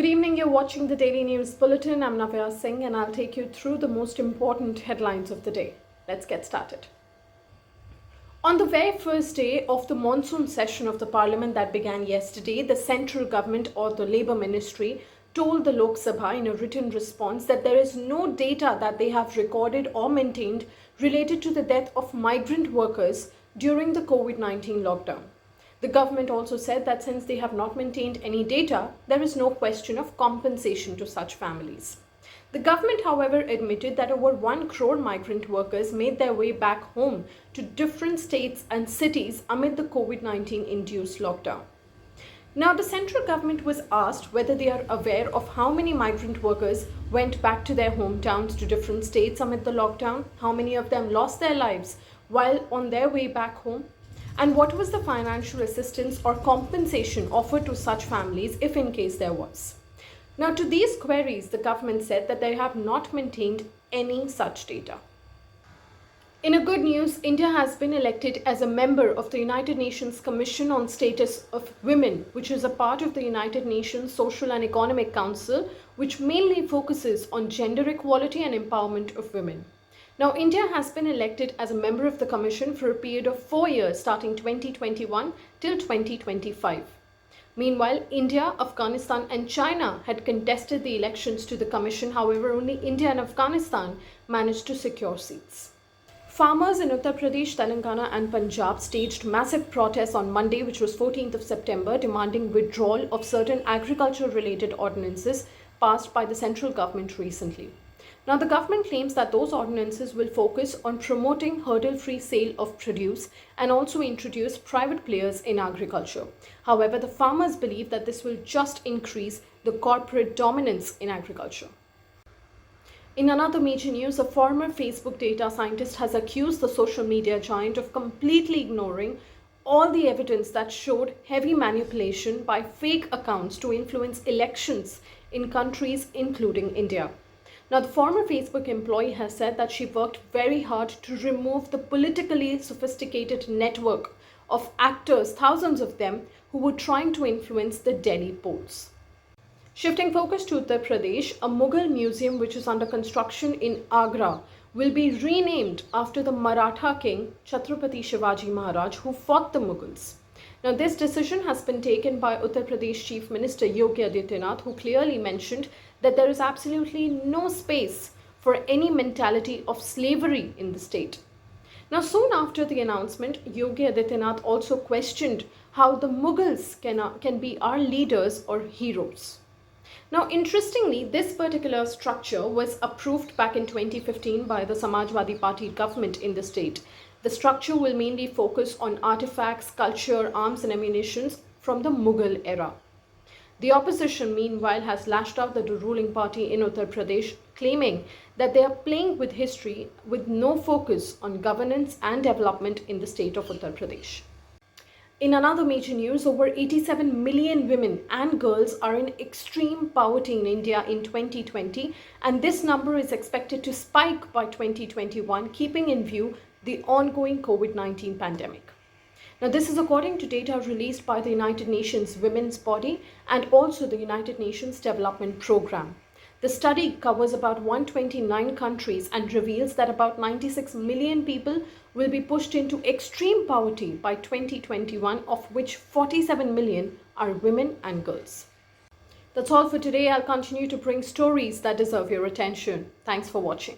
evening, you're watching the Daily News Bulletin. I'm Navya Singh and I'll take you through the most important headlines of the day. Let's get started. On the very first day of the monsoon session of the Parliament that began yesterday, the central government or the Labour Ministry told the Lok Sabha in a written response that there is no data that they have recorded or maintained related to the death of migrant workers during the COVID-19 lockdown. The government also said that since they have not maintained any data, there is no question of compensation to such families. The government, however, admitted that over 1 crore migrant workers made their way back home to different states and cities amid the COVID-19 induced lockdown. Now, the central government was asked whether they are aware of how many migrant workers went back to their hometowns to different states amid the lockdown, how many of them lost their lives while on their way back home, and what was the financial assistance or compensation offered to such families if in case there was. Now, to these queries, the government said that they have not maintained any such data. In a good news, India has been elected as a member of the United Nations Commission on Status of Women, which is a part of the United Nations Social and Economic Council, which mainly focuses on gender equality and empowerment of women. Now, India has been elected as a member of the Commission for a period of 4 years starting 2021 till 2025. Meanwhile, India, Afghanistan and China had contested the elections to the Commission. However, only India and Afghanistan managed to secure seats. Farmers in Uttar Pradesh, Telangana and Punjab staged massive protests on Monday, which was 14th of September, demanding withdrawal of certain agriculture-related ordinances passed by the central government recently. Now, the government claims that those ordinances will focus on promoting hurdle-free sale of produce and also introduce private players in agriculture. However, the farmers believe that this will just increase the corporate dominance in agriculture. In another major news, a former Facebook data scientist has accused the social media giant of completely ignoring all the evidence that showed heavy manipulation by fake accounts to influence elections in countries including India. Now, the former Facebook employee has said that she worked very hard to remove the politically sophisticated network of actors, thousands of them, who were trying to influence the Delhi polls. Shifting focus to Uttar Pradesh, a Mughal museum which is under construction in Agra will be renamed after the Maratha king Chhatrapati Shivaji Maharaj, who fought the Mughals. Now, this decision has been taken by Uttar Pradesh Chief Minister Yogi Adityanath, who clearly mentioned that there is absolutely no space for any mentality of slavery in the state. Now, soon after the announcement, Yogi Adityanath also questioned how the Mughals can be our leaders or heroes. Now, interestingly, this particular structure was approved back in 2015 by the Samajwadi Party government in the state. The structure will mainly focus on artifacts, culture, arms and ammunition from the Mughal era. The opposition, meanwhile, has lashed out at the ruling party in Uttar Pradesh, claiming that they are playing with history with no focus on governance and development in the state of Uttar Pradesh. In another major news, over 87 million women and girls are in extreme poverty in India in 2020, and this number is expected to spike by 2021, keeping in view the ongoing COVID-19 pandemic. Now, this is according to data released by the United Nations Women's Body and also the United Nations Development Programme. The study covers about 129 countries and reveals that about 96 million people will be pushed into extreme poverty by 2021, of which 47 million are women and girls. That's all for today. I'll continue to bring stories that deserve your attention. Thanks for watching.